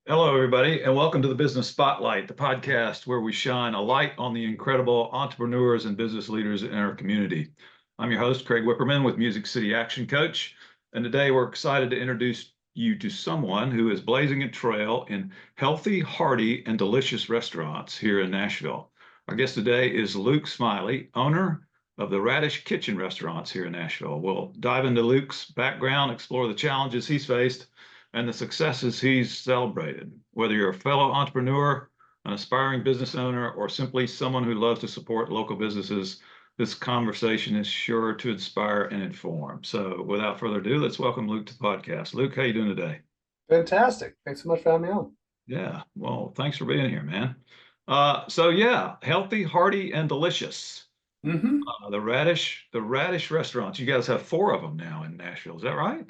Hello, everybody, and welcome to the Business Spotlight, the podcast where we shine a light on the incredible entrepreneurs and business leaders in our community. I'm your host, Craig Whipperman with Music City Action Coach, and today we're excited to introduce you to someone who is blazing a trail in healthy, hearty, and delicious restaurants here in Nashville. Our guest today is Luke Smiley, owner of the Radish Kitchen restaurants here in Nashville. We'll dive into Luke's background, explore the challenges he's faced, and the successes he's celebrated. Whether you're a fellow entrepreneur, an aspiring business owner, or simply someone who loves to support local businesses, this conversation is sure to inspire and inform. So without further ado, let's welcome Luke to the podcast. Luke, how you doing today? Fantastic. Thanks so much for having me on. Yeah, well, thanks for being here, man. So healthy, hearty, and delicious. The radish restaurants. You guys have four of them now in Nashville. Is that right?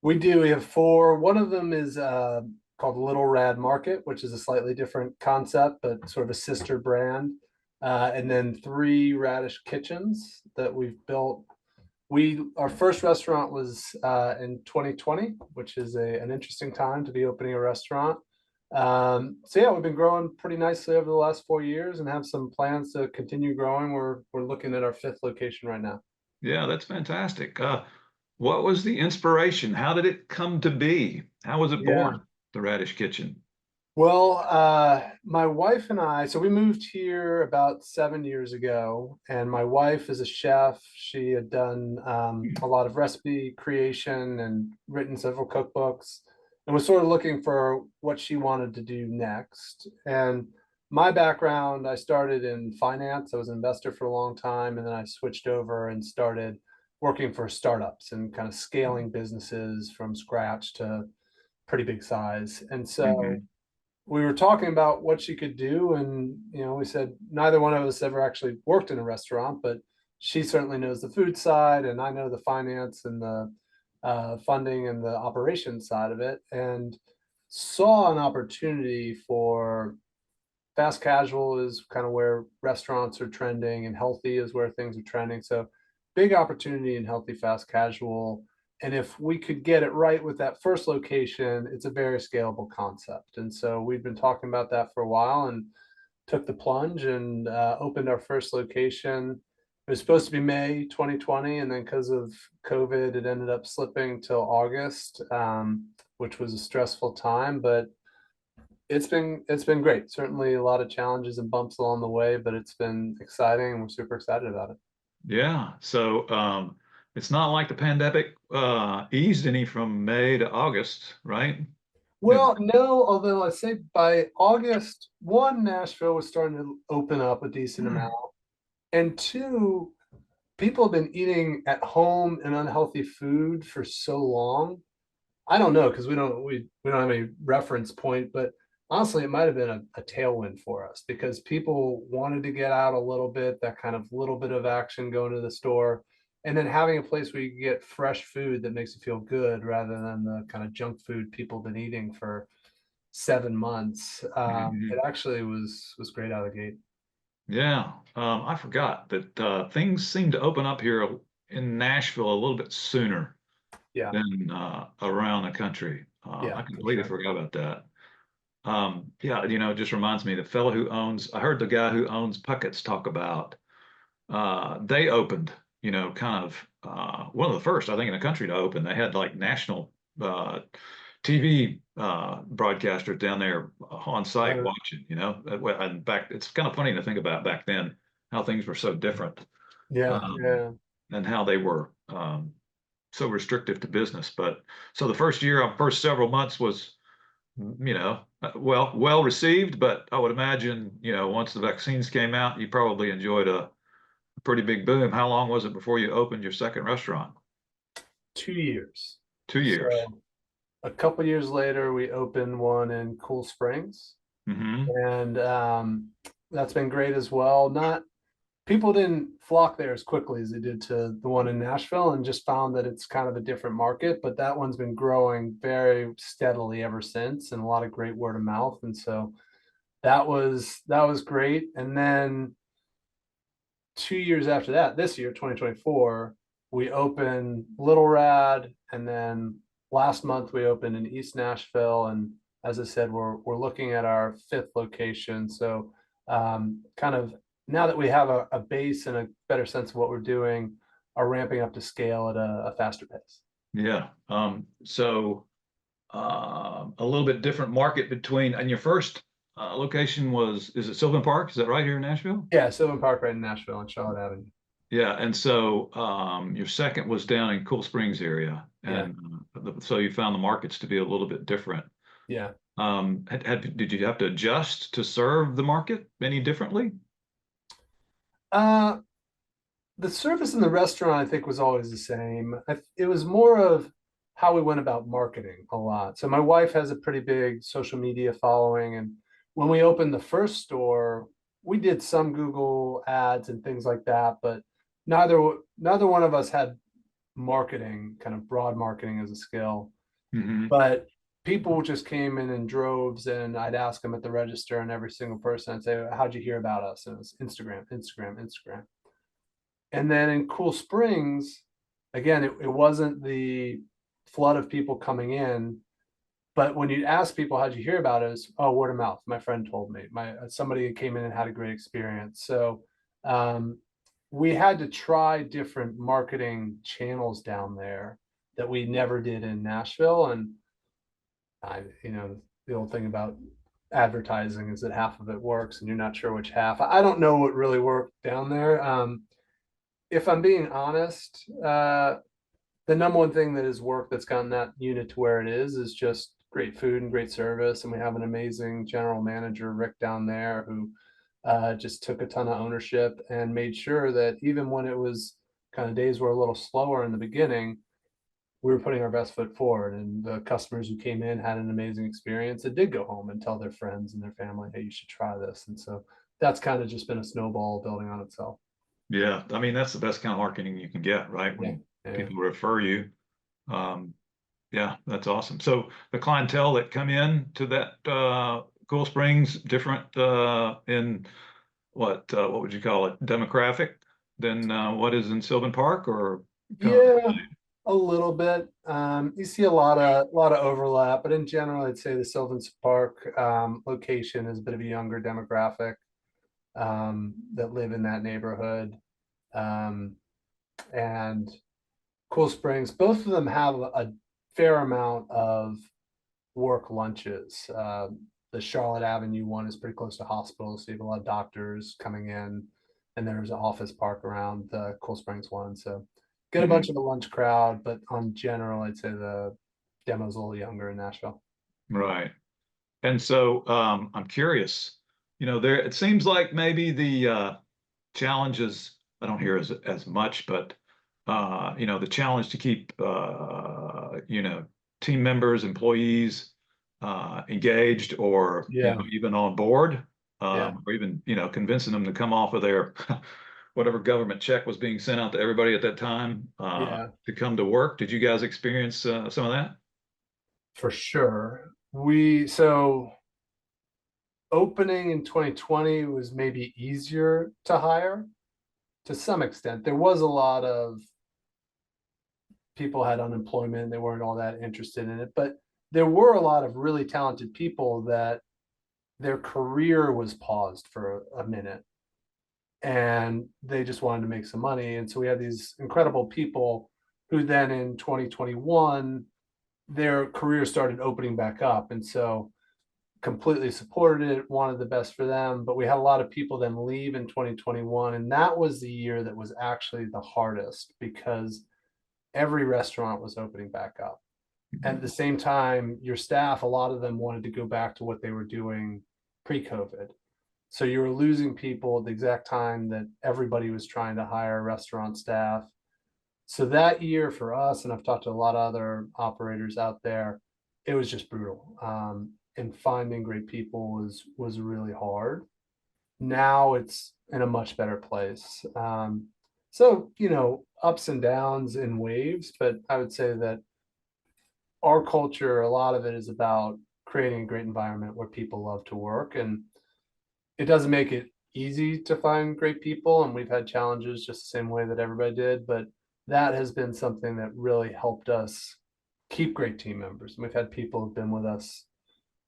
We do. We have four. One of them is called Little Rad Market, which is a slightly different concept, but sort of a sister brand. And then three Radish Kitchens that we've built. Our first restaurant was in 2020, which is an interesting time to be opening a restaurant. So yeah, we've been growing pretty nicely over the last 4 years and have some plans to continue growing. We're looking at our fifth location right now. Yeah, that's fantastic. What was the inspiration? How did it come to be? How was it Yeah. born, the Radish Kitchen? Well, my wife and I, so we moved here about 7 years ago, and my wife is a chef. She had done a lot of recipe creation and written several cookbooks, and was sort of looking for what she wanted to do next. And my background, I started in finance. I was an investor for a long time, and then I switched over and started working for startups and kind of scaling businesses from scratch to pretty big size. And so Mhm. we were talking about what she could do, and we said neither one of us ever actually worked in a restaurant, but she certainly knows the food side and I know the finance and the funding and the operations side of it, and saw an opportunity for fast casual is kind of where restaurants are trending, and healthy is where things are trending. So big opportunity in healthy fast casual. And if we could get it right with that first location, it's a very scalable concept. And so we've been talking about that for a while and took the plunge and opened our first location. It was supposed to be May 2020, and then because of COVID, it ended up slipping till August, which was a stressful time. But it's been great. Certainly a lot of challenges and bumps along the way, but it's been exciting and we're super excited about it. Yeah. It's not like the pandemic eased any from May to August, right? It- Well, no, although I say by August, one, Nashville was starting to open up a decent amount. And two, people have been eating at home and unhealthy food for so long. I don't know because we don't have any reference point, but honestly, it might have been a tailwind for us because people wanted to get out a little bit, that kind of little bit of action going to the store, and then having a place where you can get fresh food that makes you feel good rather than the kind of junk food people have been eating for 7 months. It Mhm. actually was great out of the gate. Yeah. I forgot that things seem to open up here in Nashville a little bit sooner Yeah, than around the country. I yeah, for completely sure. forgot about that. Yeah, it just reminds me, the fellow who owns, I heard the guy who owns Puckett's talk about, they opened, kind of one of the first, I think, in the country to open. They had like national TV broadcasters down there on site Uh, watching, and back, it's kind of funny to think about back then how things were so different, yeah, um, yeah. and how they were so restrictive to business. But so the first year, first several months was well received, but I would imagine, once the vaccines came out, you probably enjoyed a pretty big boom. How long was it before you opened your second restaurant? 2 years. 2 years. So a couple years later, we opened one in Cool Springs, Hmm. and that's been great as well. Not People didn't flock there as quickly as they did to the one in Nashville, and just found that it's kind of a different market. But that one's been growing very steadily ever since, and a lot of great word of mouth. And so that was great. And then 2 years after that, this year, 2024, we opened Little Rad, and then last month we opened in East Nashville, and as I said, we're looking at our fifth location. So kind of now that we have a base and a better sense of what we're doing, are ramping up to scale at a faster pace. Yeah. So a little bit different market between, and your first location was, is it Sylvan Park? Is that right here in Nashville? Yeah, Sylvan Park right in Nashville on Charlotte Avenue. Yeah. And so your second was down in Cool Springs area. Yeah, And so you found the markets to be a little bit different. yeah. Did you have to adjust to serve the market any differently? Uh, the service in the restaurant, I think, was always the same. It was more of how we went about marketing a lot. So my wife has a pretty big social media following, and when we opened the first store, we did some Google ads and things like that, but neither one of us had marketing, kind of broad marketing as a skill. Hmm. But people just came in droves, and I'd ask them at the register, and every single person I'd say, "How'd you hear about us?" And it was Instagram, Instagram, Instagram. And then in Cool Springs, again, it wasn't the flood of people coming in, but when you ask people, how'd you hear about us? Oh, word of mouth. My friend told me. My somebody came in and had a great experience. So um, we had to try different marketing channels down there that we never did in Nashville. And the old thing about advertising is that half of it works and you're not sure which half. I don't know what really worked down there. If I'm being honest, the number one thing that has worked that's gotten that unit to where it is just great food and great service. And we have an amazing general manager, Rick, down there who just took a ton of ownership and made sure that even when it was kind of days were a little slower in the beginning, we were putting our best foot forward. And the customers who came in had an amazing experience and did go home and tell their friends and their family, hey, you should try this. And so that's kind of just been a snowball building on itself. Yeah. I mean, that's the best kind of marketing you can get, right? Yeah. When Yeah. people refer you. Um, yeah, that's awesome. So the clientele that come in to that Cool Springs different in what would you call it, demographic than what is in Sylvan Park, or kind of Yeah, a little bit. You see a lot of overlap, but in general, I'd say the Sylvan Park location is a bit of a younger demographic that live in that neighborhood. Um, and Cool Springs, both of them have a fair amount of work lunches. The Charlotte Avenue one is pretty close to hospitals, so you have a lot of doctors coming in, and there's an office park around the Cool Springs one. So get a bunch Mhm. of a lunch crowd, but on general, I'd say the demo's a little younger in Nashville. Right. And so I'm curious, there it seems like maybe the challenges I don't hear as much, but the challenge to keep team members, employees engaged, or Yeah, even on board, yeah, or even convincing them to come off of their whatever government check was being sent out to everybody at that time yeah, to come to work. Did you guys experience some of that? for sure. So opening in 2020 was maybe easier to hire to some extent. There was a lot of people had unemployment, they weren't all that interested in it, but there were a lot of really talented people that their career was paused for a minute and they just wanted to make some money. And so we had these incredible people who then in 2021 their career started opening back up, and so completely supported it, wanted the best for them. But we had a lot of people then leave in 2021, and that was the year that was actually the hardest because every restaurant was opening back up. At the same time, your staff, a lot of them wanted to go back to what they were doing pre-COVID. So you were losing people at the exact time that everybody was trying to hire restaurant staff. So that year for us, and I've talked to a lot of other operators out there, it was just brutal. And finding great people was really hard. Now it's in a much better place. So ups and downs and waves, but I would say that our culture, a lot of it is about creating a great environment where people love to work. And it doesn't make it easy to find great people. And we've had challenges just the same way that everybody did. But that has been something that really helped us keep great team members. And we've had people who've been with us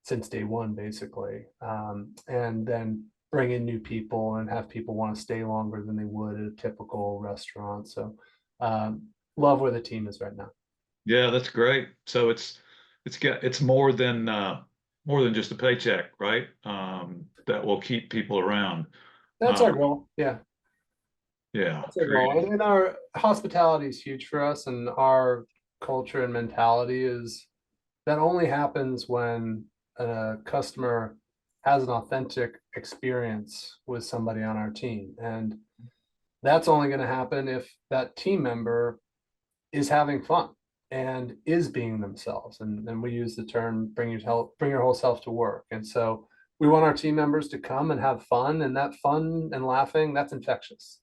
since day one, basically. And then bring in new people and have people want to stay longer than they would at a typical restaurant. So love where the team is right now. Yeah, that's great. So it's more than just a paycheck, right? That will keep people around. That's our Um, goal. Yeah. yeah, That's our goal. creating. And our hospitality is huge for us, and our culture and mentality is that only happens when a customer has an authentic experience with somebody on our team. And that's only going to happen if that team member is having fun and is being themselves. And we use the term bring your whole self to work. And so we want our team members to come and have fun, and that fun and laughing, that's infectious.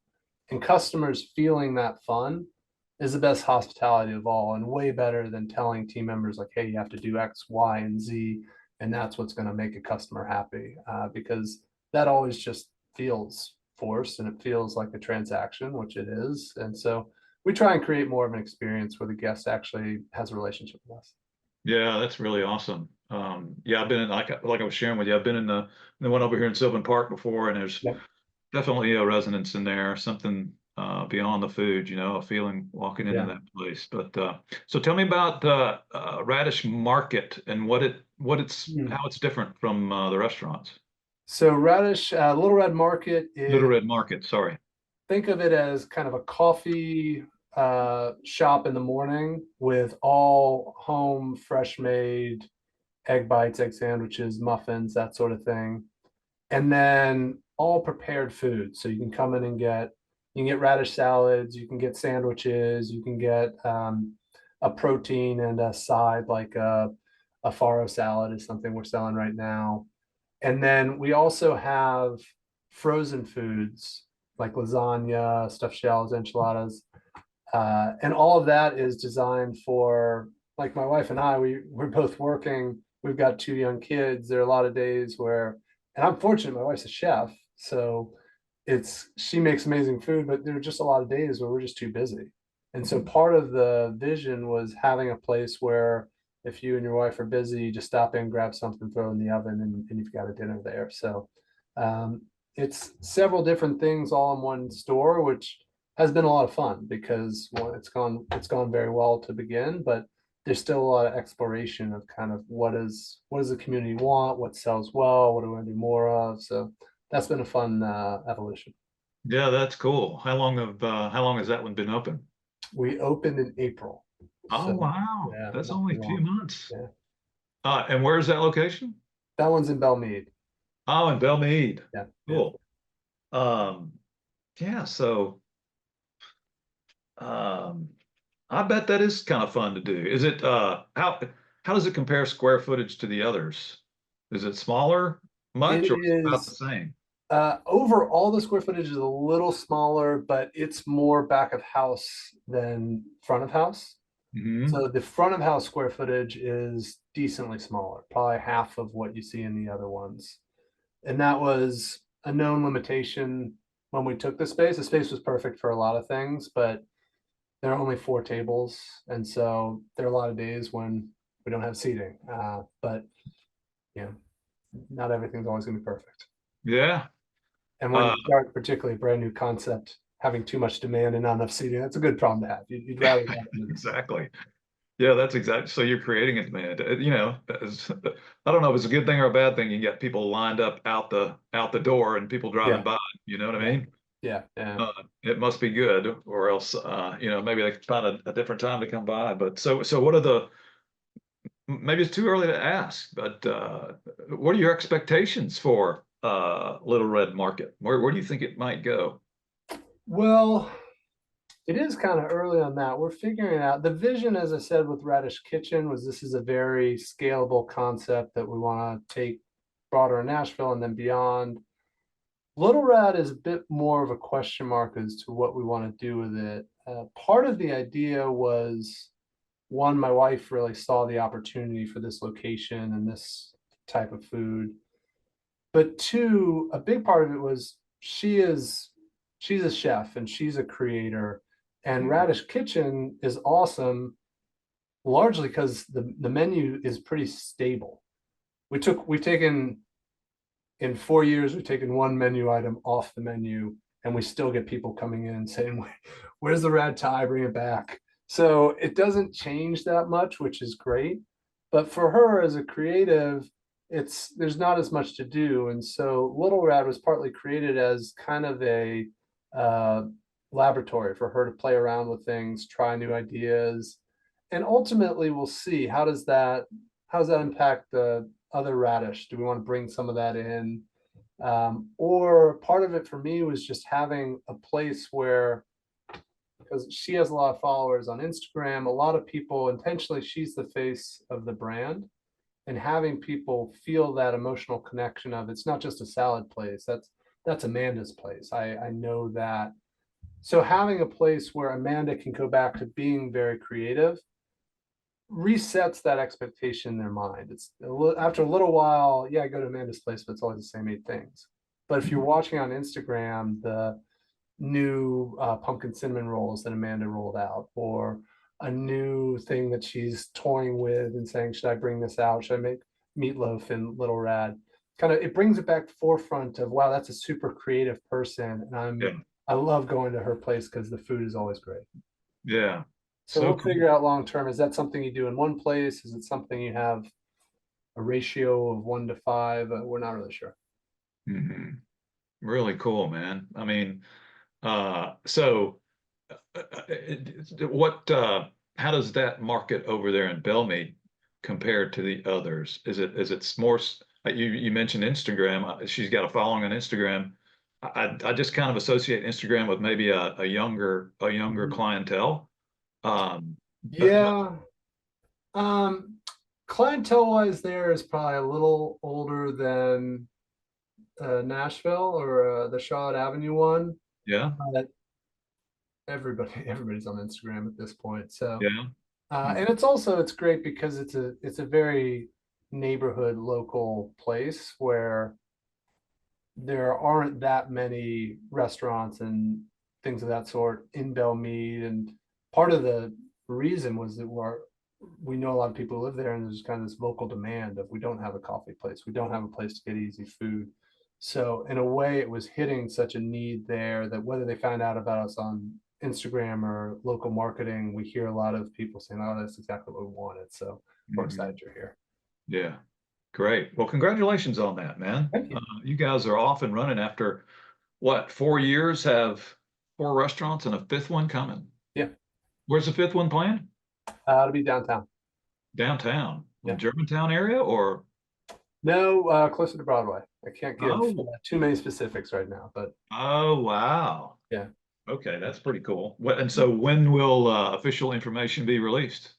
And customers feeling that fun is the best hospitality of all, and way better than telling team members like, hey, you have to do X, Y, and Z, and that's what's going to make a customer happy, because that always just feels forced and it feels like a transaction, which it is. And so we try and create more of an experience where the guest actually has a relationship with us. Yeah, that's really awesome. Yeah, I've been in like I was sharing with you, I've been in the one over here in Sylvan Park before, and there's Yep. definitely a resonance in there, something beyond the food, a feeling walking into Yeah. that place. But so tell me about Radish Market and Hmm. how it's different from the restaurants. So Radish, Little Red Market Little is, Red Market, sorry. think of it as kind of a coffee shop in the morning with all home, fresh made egg bites, egg sandwiches, muffins, that sort of thing. And then all prepared food. So you can get radish salads, you can get sandwiches, you can get a protein and a side like a farro salad is something we're selling right now. And then we also have frozen foods like lasagna, stuffed shells, enchiladas, and all of that is designed for, like, my wife and I, we're both working. We've got two young kids. There are a lot of days where, and I'm fortunate, my wife's a chef, so she makes amazing food, but there are just a lot of days where we're just too busy. And so part of the vision was having a place where if you and your wife are busy, you just stop in, grab something, throw it in the oven, and you've got a dinner there. So um, it's several different things all in one store, which has been a lot of fun because one, it's gone very well to begin, but there's still a lot of exploration of kind of what does the community want, what sells well, what do we want to do more of. So that's been a fun evolution. Yeah, that's cool. How long has that one been open? We opened in April, Oh, so wow. yeah, That's not only too a few long. months. Yeah, And where's that location? that one's in Belmead. Oh, in Belmead. Yeah, yeah. Cool. Um, yeah, so um, I bet that is kind of fun to do. Is it how does it compare square footage to the others? Is it smaller It much or is it about the is same? overall the square footage is a little smaller, but it's more back of house than front of house. Hmm. So the front of house square footage is decently smaller, probably half of what you see in the other ones. And that was a known limitation when we took the space. The space was perfect for a lot of things, but there are only four tables. And so there are a lot of days when we don't have seating. But you know, not everything's always going to be perfect. Yeah. And when Uh, you start, particularly a brand new concept, having too much demand and not enough seating, that's a good problem to have. You'd rather have it. exactly. Yeah, that's exactly. So you're creating a demand. I don't know if it's a good thing or a bad thing. You get people lined up out the door and people driving Yeah, by. You know what I yeah, mean? yeah, yeah. It must be good, or else maybe they can find a different time to come by. But so what are maybe it's too early to ask, but what are your expectations for Little Red Market? Where do you think it might go? Well, it is kind of early on that. We're figuring out the vision, as I said, with Radish Kitchen was this is a very scalable concept that we want to take broader in Nashville and then beyond. Little Rat is a bit more of a question mark as to what we want to do with it. Part of the idea was one, my wife really saw the opportunity for this location and this type of food. But two, a big part of it was she's a chef and she's a creator. And Mhm. Radish Kitchen is awesome largely because the menu is pretty stable. we've taken in 4 years, we've taken one menu item off the menu, and we still get people coming in saying, "Where's the rad Thai? Bring it back." So it doesn't change that much, which is great. But for her as a creative, there's not as much to do, and so Little Rad was partly created as kind of a uh, laboratory for her to play around with things, try new ideas, and ultimately we'll see how does that impact the other Radish? Do we want to bring some of that in? Or part of it for me was just having a place where, because she has a lot of followers on Instagram, a lot of people intentionally, she's the face of the brand, and having people feel that emotional connection of it's not just a salad place. That's Amanda's place. I know that. So having a place where Amanda can go back to being very creative resets that expectation in their mind. After a little while, yeah, I go to Amanda's place, but it's always the same 8 things. But if you're watching on Instagram, the new pumpkin cinnamon rolls that Amanda rolled out, or a new thing that she's toying with and saying, should I bring this out? Should I make meatloaf in Little Rad? Kind of, it brings it back to forefront of, wow, that's a super creative person. And Yeah. I love going to her place because the food is always great. Yeah. So So we'll cool. figure out long term. Is that something you do in one place? Is it something you have a ratio of 1 to 5? We're not really sure. Hmm. Really cool, man. I mean, so what, how does that market over there in Belmead compare to the others? Is it more, you mentioned Instagram. She's got a following on Instagram. I just kind of associate Instagram with maybe a younger Mhm. clientele. But Yeah. Um, Clientele wise, there is probably a little older than Nashville or the Charlotte Avenue one. yeah, But everybody's on Instagram at this point. So yeah, mm, and it's great because it's a very neighborhood local place where there aren't that many restaurants and things of that sort in Belmead. And part of the reason was that we know a lot of people who live there, and there's kind of this local demand of we don't have a coffee place, we don't have a place to get easy food. So in a way, it was hitting such a need there that whether they found out about us on Instagram or local marketing, we hear a lot of people saying, "Oh, that's exactly what we wanted." So we're mhm, excited you're here. yeah. Great. Well, congratulations on that, man. Thank you. You guys are off and running after what, 4 years, have 4 restaurants and a fifth one coming. Yeah, Where's the fifth one planned? it'll be downtown. Downtown, in Yeah. Germantown area or? No, closer to Broadway. I can't give Oh, too many specifics right now, but oh, wow. yeah. Okay, that's pretty cool. And so when will official information be released?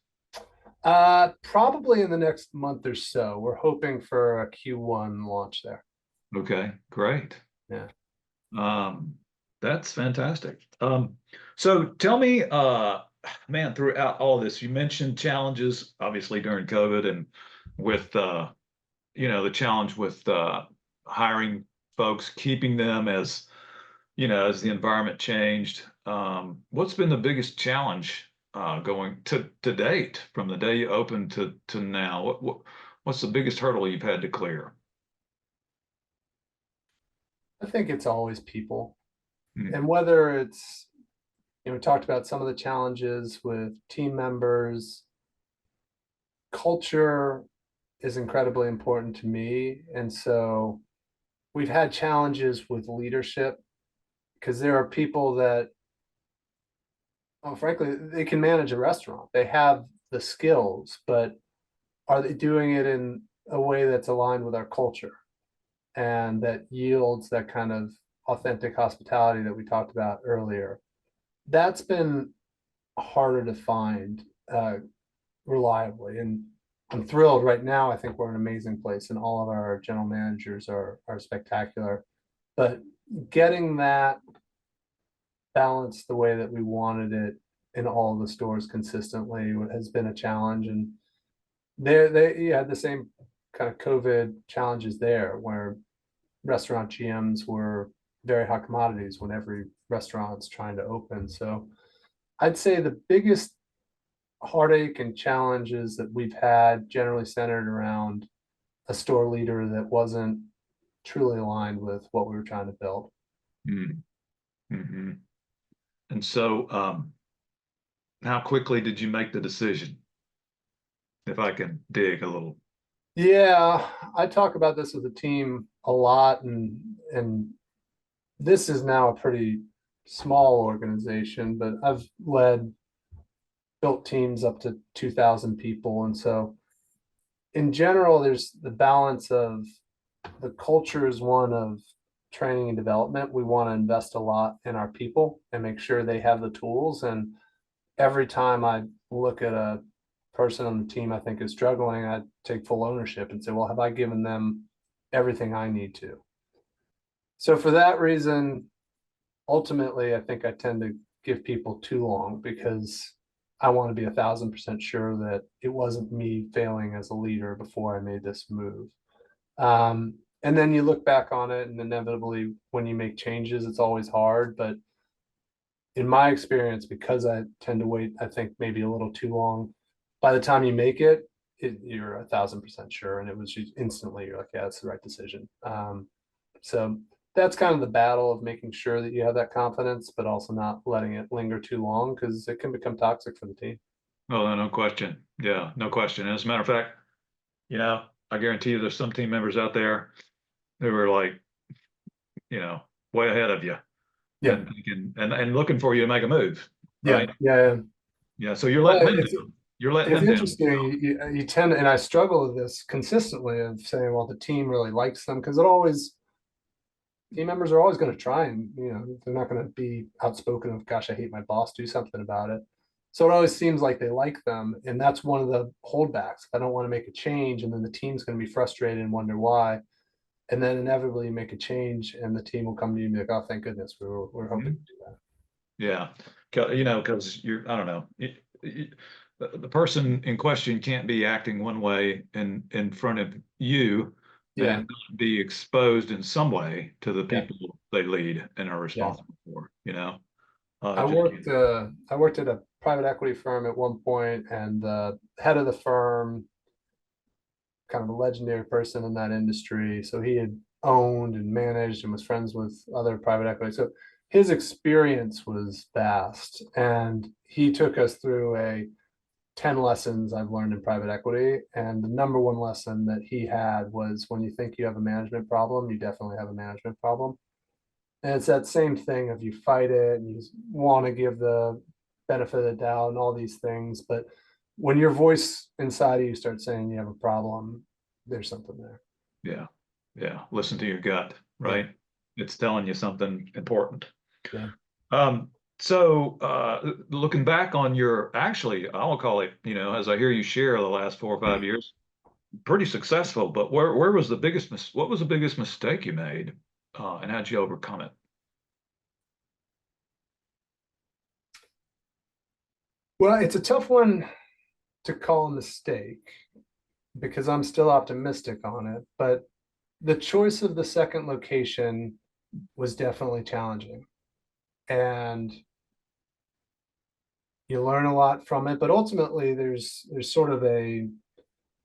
Probably in the next month or so. We're hoping for a Q1 launch there. Okay, great. Yeah. Um, that's fantastic. So tell me, man, throughout all this, you mentioned challenges, obviously during COVID and with the challenge with hiring folks, keeping them as the environment changed. What's been the biggest challenge going to date from the day you opened to now? What's the biggest hurdle you've had to clear? I think it's always people. Mm, And whether it's, we talked about some of the challenges with team members, culture is incredibly important to me. And so we've had challenges with leadership because there are people that, oh, frankly, they can manage a restaurant. They have the skills, but are they doing it in a way that's aligned with our culture and that yields that kind of authentic hospitality that we talked about earlier? That's been harder to find reliably. And I'm thrilled right now. I think we're in an amazing place, and all of our general managers are spectacular. But getting that balanced the way that we wanted it in all of the stores consistently has been a challenge. And they had the same kind of COVID challenges there, where restaurant GMs were very hot commodities when every restaurant's trying to open. So I'd say the biggest heartache and challenges that we've had generally centered around a store leader that wasn't truly aligned with what we were trying to build. Mm-hmm. And so, how quickly did you make the decision? If I can dig a little. Yeah, I talk about this with the team a lot, and this is now a pretty small organization, but I've built teams up to 2,000 people. And so in general, there's the balance of the culture is one of training and development. We want to invest a lot in our people and make sure they have the tools. And every time I look at a person on the team I think is struggling, I take full ownership and say, well, have I given them everything I need to? So for that reason, ultimately, I think I tend to give people too long because I want to be 1,000% sure that it wasn't me failing as a leader before I made this move. And then you look back on it, and inevitably, when you make changes, it's always hard. But in my experience, because I tend to wait, I think maybe a little too long, by the time you make it, you're 1,000% sure. And it was just instantly, you're like, yeah, it's the right decision. So that's kind of the battle of making sure that you have that confidence, but also not letting it linger too long because it can become toxic for the team. Oh, no question. Yeah, no question. As a matter of fact, I guarantee you there's some team members out there who are like, way ahead of you Yeah. and thinking and looking for you to make a move, Yeah. right? Yeah. Yeah. So you're letting Well, them down. You're letting it's them down. interesting. You tend, and I struggle with this consistently of saying, well, the team really likes them because it always, team members are always going to try and, they're not going to be outspoken of, gosh, I hate my boss, do something about it. So it always seems like they like them. And that's one of the holdbacks. I don't want to make a change. And then the team's going to be frustrated and wonder why. And then inevitably you make a change and the team will come to you and be like, oh, thank goodness, we're hoping to do that. Yeah. Because I don't know. The person in question can't be acting one way in front of you Yeah. and be exposed in some way to the Yeah. people they lead and are Yeah. responsible for, I just worked at a private equity firm at one point, and the head of the firm, kind of a legendary person in that industry. So he had owned and managed and was friends with other private equity. So his experience was vast, and he took us through a 10 lessons I've learned in private equity. And the number one lesson that he had was when you think you have a management problem, you definitely have a management problem. And it's that same thing of you fight it and you want to give the benefit of the doubt and all these things. But when your voice inside of you starts saying you have a problem, there's something there. yeah, yeah. Listen to your gut, Yeah. right? It's telling you something important. Yeah. So looking back on actually, I will call it, as I hear you share the last 4 or 5 years, pretty successful, but where was what was the biggest mistake you made? And how'd you overcome it? Well, it's a tough one to call a mistake because I'm still optimistic on it. But the choice of the second location was definitely challenging. And you learn a lot from it, but ultimately there's sort of a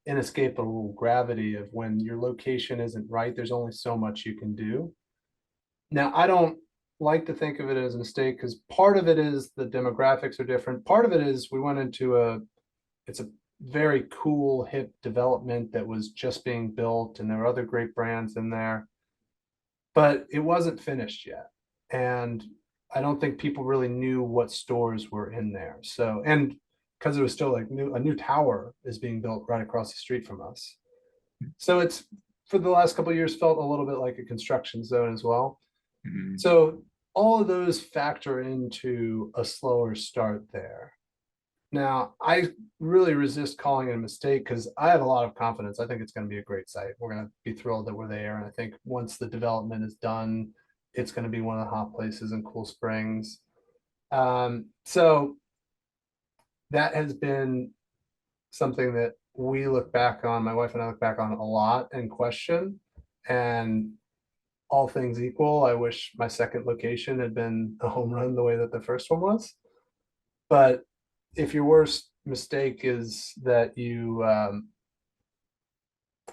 inescapable gravity of when your location isn't right, there's only so much you can do. Now, I don't like to think of it as a mistake because part of it is the demographics are different. Part of it is we went into it's a very cool, hip development that was just being built, and there were other great brands in there, but it wasn't finished yet. And I don't think people really knew what stores were in there. So, and because it was still like a new tower is being built right across the street from us. So it's for the last couple of years felt a little bit like a construction zone as well. Mhm. So all of those factor into a slower start there. Now, I really resist calling it a mistake because I have a lot of confidence. I think it's going to be a great site. We're going to be thrilled that we're there. And I think once the development is done, it's going to be one of the hot places in Cool Springs. So that has been something that we look back on, my wife and I look back on a lot and question. And all things equal, I wish my second location had been a home run the way that the first one was. But if your worst mistake is that you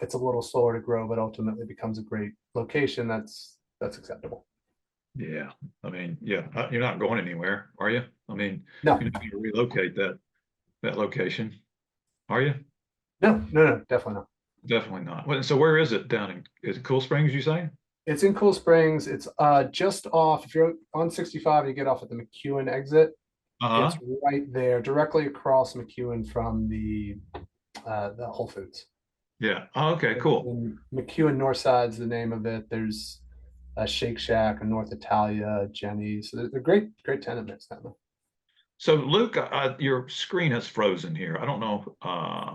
it's a little slower to grow, but ultimately becomes a great location, that's acceptable. Yeah. I mean, yeah, you're not going anywhere, are you? I mean, No, you're not going to relocate that location, are you? no, definitely not. Definitely not. So where is it down in, is it Cool Springs, you say? It's in Cool Springs. It's just off. If you're on 65, you get off at the McEwen exit. It's Uh-huh. right there, directly across McEwen from the Whole Foods. Yeah. Oh, okay, cool. And McEwen North Side's the name of it. There's a Shake Shack, a North Italia, Jenny's. So they're great tenements down there. So Luke, your screen has frozen here. I don't know.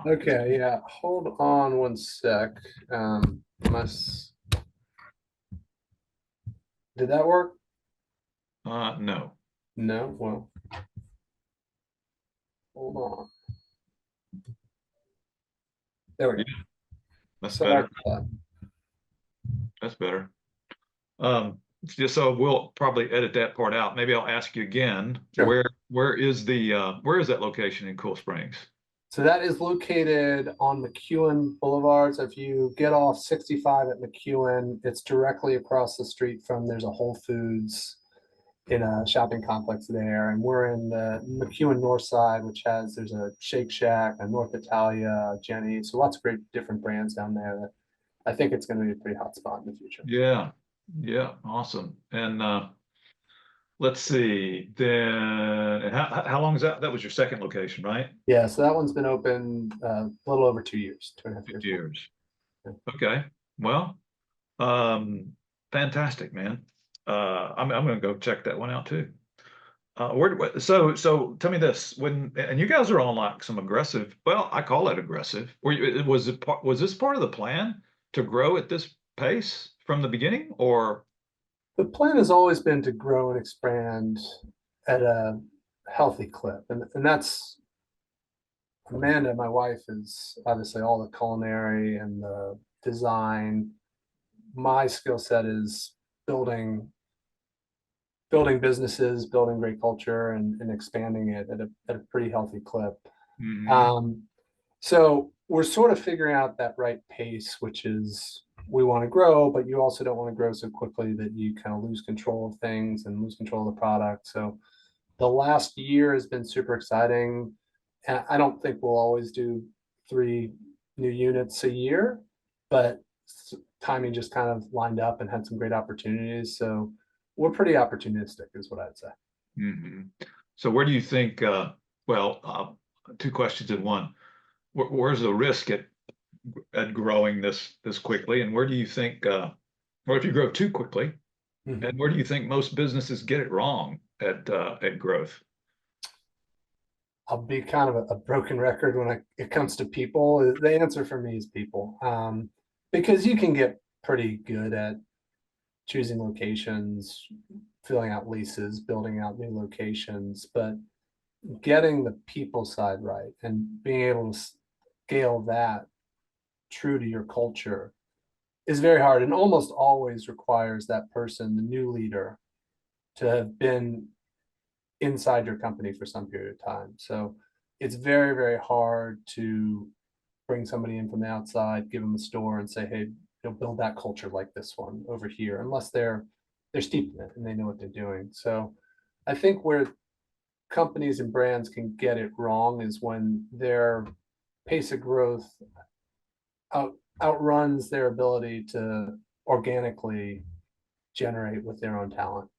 Okay, yeah. Hold on one sec. Unless did that work? No. No. Well, hold on. There we Yeah, go. that's Sorry better. about That's better. Just so we'll probably edit that part out. Maybe I'll ask you again, that. Sure. where is that location in Cool Springs? So that is located on McEwen Boulevard. So if you get off 65 at McEwen, it's directly across the street from there's a Whole Foods in a shopping complex there. And we're in the McEwen North Side, which there's a Shake Shack, a North Italia, Jenny. So lots of great different brands down there that I think it's going to be a pretty hot spot in the future. Yeah. Yeah, awesome. And let's see. Then and how long is that? That was your second location, right? Yeah, so that one's been open a little over 2 years, 2.5 years. 2 years. Yeah. Okay. Well, fantastic, man. I'm gonna go check that one out too. So tell me this, and you guys are on like some aggressive, well, I call it aggressive. Was this part of the plan to grow at this pace from the beginning, or? The plan has always been to grow and expand at a healthy clip. And that's Amanda, my wife, is obviously all the culinary and the design. My skill set is building businesses, building great culture, and expanding it at a pretty healthy clip. Mhm. Um, so we're sort of figuring out that right pace, which is we want to grow, but you also don't want to grow so quickly that you kind of lose control of things and lose control of the product. So the last year has been super exciting. And I don't think we'll always do 3 new units a year, but timing just kind of lined up and had some great opportunities. So we're pretty opportunistic, is what I'd say. Mhm. So where do you think, well, two questions in one. Where's the risk at growing this quickly, and where do you think, or if you grow too quickly, Mhm. and where do you think most businesses get it wrong at growth? I'll be kind of a broken record when it comes to people. The answer for me is people, because you can get pretty good at choosing locations, filling out leases, building out new locations, but getting the people side right and being able to scale that true to your culture is very hard and almost always requires that person, the new leader, to have been inside your company for some period of time. So it's very, very hard to bring somebody in from the outside, give them a store and say, hey, build that culture like this one over here, unless they're steeped in it and they know what they're doing. So I think where companies and brands can get it wrong is when their pace of growth out, outruns their ability to organically generate with their own talent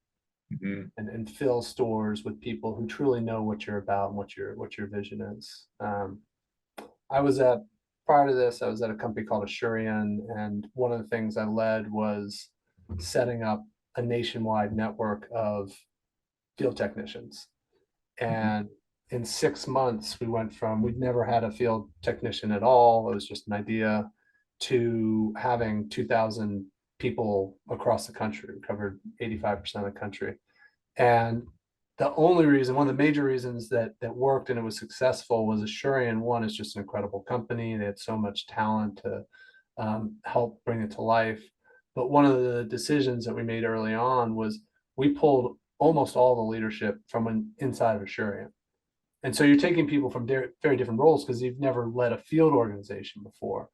Mhm. and fill stores with people who truly know what you're about and what your vision is. I was at prior to this, I was at a company called Assurian, and one of the things I led was setting up a nationwide network of field technicians. Mhm. And in 6 months, we went from we'd never had a field technician at all. It was just an idea to having 2,000 people across the country. We covered 85% of the country. And the only reason, one of the major reasons that worked and it was successful was Assurian. One is just an incredible company. They had so much talent to help bring it to life. But one of the decisions that we made early on was we pulled almost all the leadership from inside of Assurian. And so you're taking people from very different roles because you've never led a field organization before.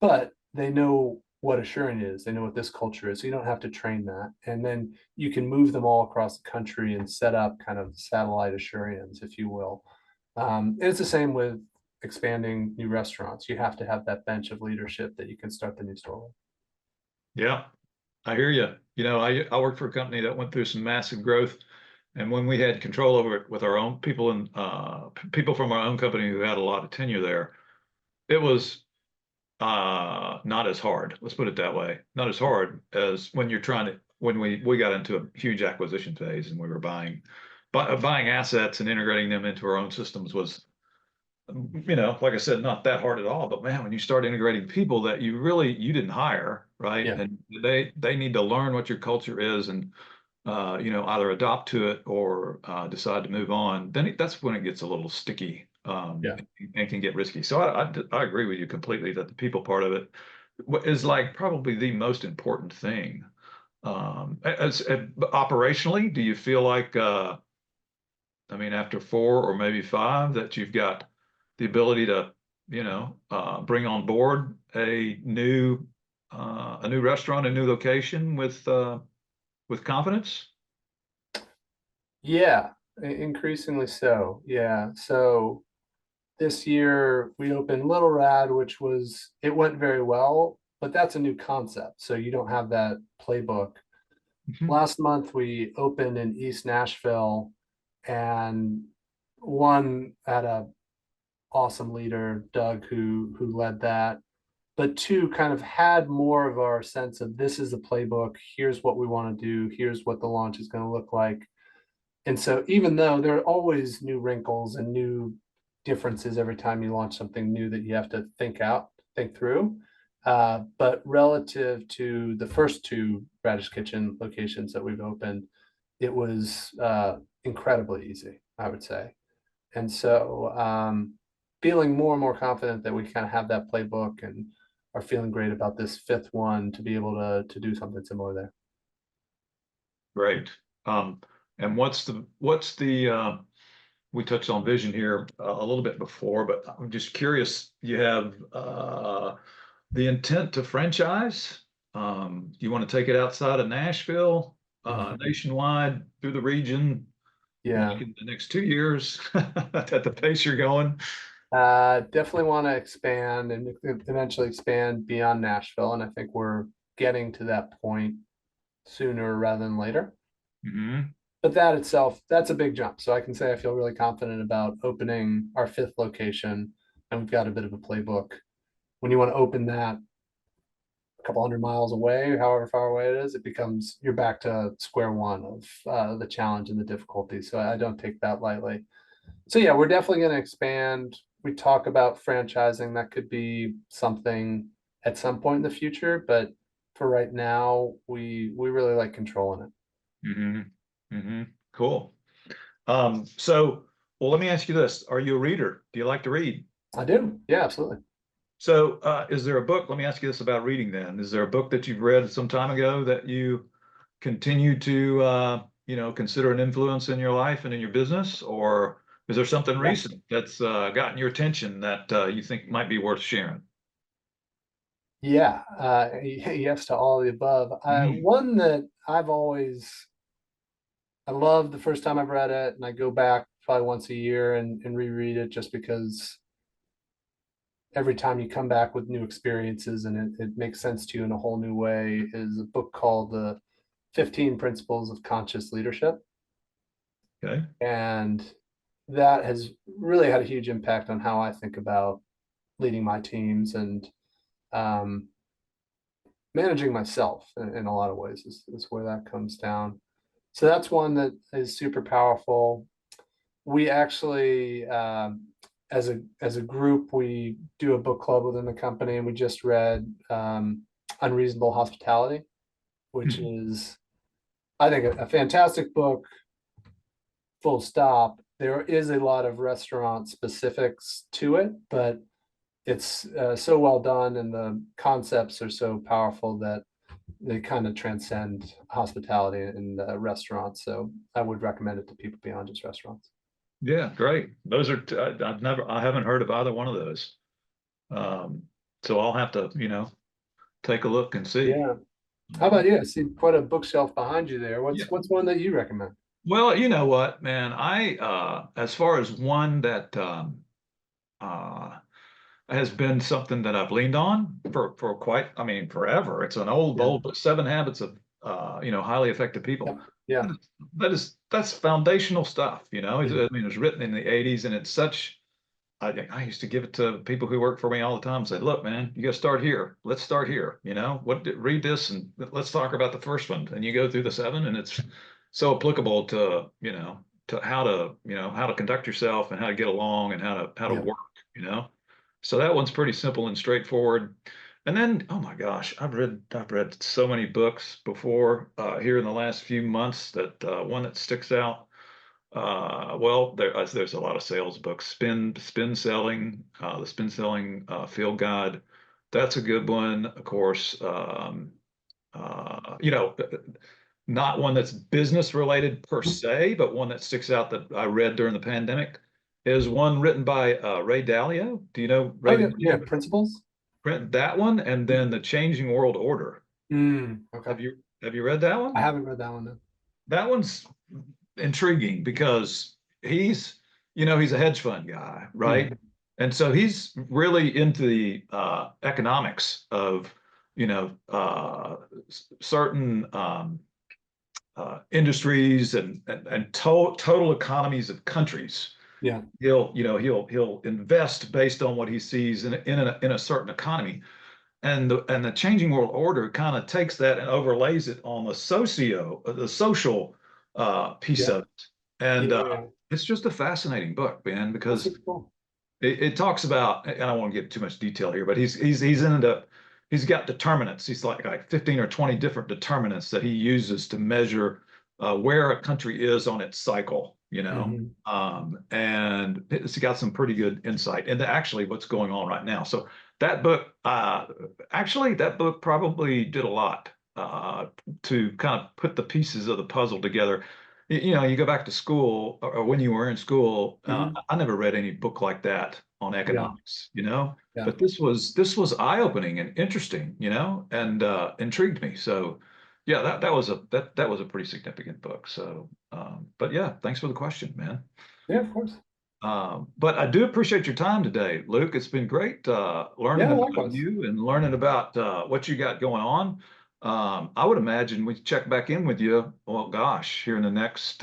but they know what assuring is. They know what this culture is. So you don't have to train that. And then you can move them all across the country and set up kind of satellite assurians, if you will. And it's the same with expanding new restaurants. You have to have that bench of leadership that you can start the new store with. Yeah, I hear you. You know, I worked for a company that went through some massive growth, and when we had control over it with our own people and people from our own company who had a lot of tenure there, it was not as hard. Let's put it that way. Not as hard as when you're trying to when we got into a huge acquisition phase and we were buying assets and integrating them into our own systems was, you know, like I said, not that hard at all. But man, when you start integrating people that you didn't hire, right? Yeah. And they need to learn what your culture is and you know, either adopt to it or decide to move on, then that's when it gets a little sticky Yeah. and can get risky. So I agree with you completely that the people part of it is like probably the most important thing. Operationally, do you feel like, I mean, after 4 or maybe 5, that you've got the ability to, you know, bring on board a new restaurant, a new location with confidence? Yeah. Increasingly so. Yeah. So this year we opened Little Rad, which it went very well, but that's a new concept. So you don't have that playbook. Mhm. Last month we opened in East Nashville, and one had a awesome leader, Doug, who led that. But two kind of had more of our sense of this is the playbook, here's what we want to do, here's what the launch is going to look like. And so even though there are always new wrinkles and new differences every time you launch something new that you have to think through. But relative to the first 2 Radish Kitchen locations that we've opened, it was incredibly easy, I would say. And so feeling more and more confident that we kind of have that playbook and are feeling great about this 5th one to be able to do something similar there. Great. Um, and what's the we touched on vision here a little bit before, but I'm just curious, you have the intent to franchise. You want to take it outside of Nashville, Mhm. nationwide through the region, Yeah. like in the next 2 years at the pace you're going. Definitely want to expand and eventually expand beyond Nashville. And I think we're getting to that point sooner rather than later. Hmm. But that itself, that's a big jump. So I can say I feel really confident about opening our 5th location, and we've got a bit of a playbook. When you want to open that a couple 100 miles away, however far away it is, it becomes you're back to square one of the challenge and the difficulty. So I don't take that lightly. So yeah, we're definitely going to expand. We talk about franchising. That could be something at some point in the future, but for right now, we really like controlling it. Hmm. Hmm. Cool. So, well, let me ask you this. Are you a reader? Do you like to read? I do. Yeah, absolutely. So, is there a book? Let me ask you this about reading then. Is there a book that you've read some time ago that you continue to, you know, consider an influence in your life and in your business? Or is there something Yeah. recent that's gotten your attention that you think might be worth sharing? Yeah. Yes to all of the above. Mhm. One that I love the first time I've read it, and I go back probably once a year and reread it just because every time you come back with new experiences and it makes sense to you in a whole new way is a book called The 15 Principles of Conscious Leadership. Okay. And that has really had a huge impact on how I think about leading my teams and um, managing myself in a lot of ways is where that comes down. So that's one that is super powerful. We actually, as a group, we do a book club within the company, and we just read Unreasonable Hospitality, which is, I think, a fantastic book. Full stop. There is a lot of restaurant specifics to it, but it's so well done, and the concepts are so powerful that they kind of transcend hospitality and restaurants. So I would recommend it to people beyond just restaurants. Yeah, great. Those are, I haven't heard of either one of those. Um, So I'll have to, take a look and see. Yeah. How about you? I see quite a bookshelf behind you there. Yeah. What's one that you recommend? Well, you know what, man, as far as one that uh, has been something that I've leaned on for quite, I mean, forever. It's an Yeah. old book, Seven Habits of, Highly Effective Yeah. People. Yeah. That's foundational stuff, Yeah. I mean, it was written in the 80s and it's such, I used to give it to people who work for me all the time and say, look, man, you got to start here. Let's start here. Read this and let's talk about the first one. And you go through the seven and it's so applicable to, to how to conduct yourself and how to get along and how to Yeah. work, you know? So that one's pretty simple and straightforward. And then, oh my gosh, I've read so many books before here in the last few months that one that sticks out. Well, there's a lot of sales books. Spin Selling, the Spin Selling Field Guide. That's a good one. Of course, not one that's business related per se, but one that sticks out that I read during the pandemic is one written by Ray Dalio. Do you know Oh Ray? yeah. Yeah. Principles. That one, and then The Changing World Order. Okay. Have you read that I one? haven't read that one though. That one's intriguing because he's a hedge fund guy, right? Mhm. And so he's really into the economics of, certain industries and total economies of countries. Yeah. He'll invest based on what he sees in a certain economy. And the changing world order kind of takes that and overlays it on the social piece Yeah. of it. And Yeah. it's just a fascinating book, man, That's because super cool. it talks about, and I don't want to get too much detail here, but he's got determinants. He's like 15 or 20 different determinants that he uses to measure where a country is on its cycle, Hmm. and it's got some pretty good insight into actually what's going on right now. So that book, that book probably did a lot to kind of put the pieces of the puzzle together. You go back to school or when you were in school, Hmm. I never read any book like that on Yeah. economics, Yeah. but this was eye-opening and interesting, and intrigued me. So yeah, that was a pretty significant book. So, but yeah, thanks for the question, man. Yeah. Of course. But I do appreciate your time today, Luke. It's been great learning Yeah. about Likewise. you and learning about what you got going on. I would imagine we check back in with you. Well, gosh, here in the next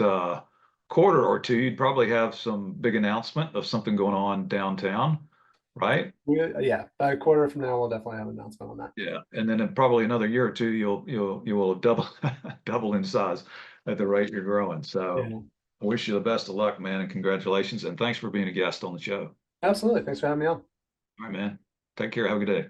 quarter or two, you'd probably have some big announcement of something going on downtown, right? Yeah. A quarter from now, we'll definitely have an announcement on that. Yeah, and then in probably another year or two, you will double double in size at the rate you're growing. So Yeah. I wish you the best of luck, man, and congratulations. And thanks for being a guest on the show. Absolutely. Thanks for having me on. All right, man. Take care. Have a good day.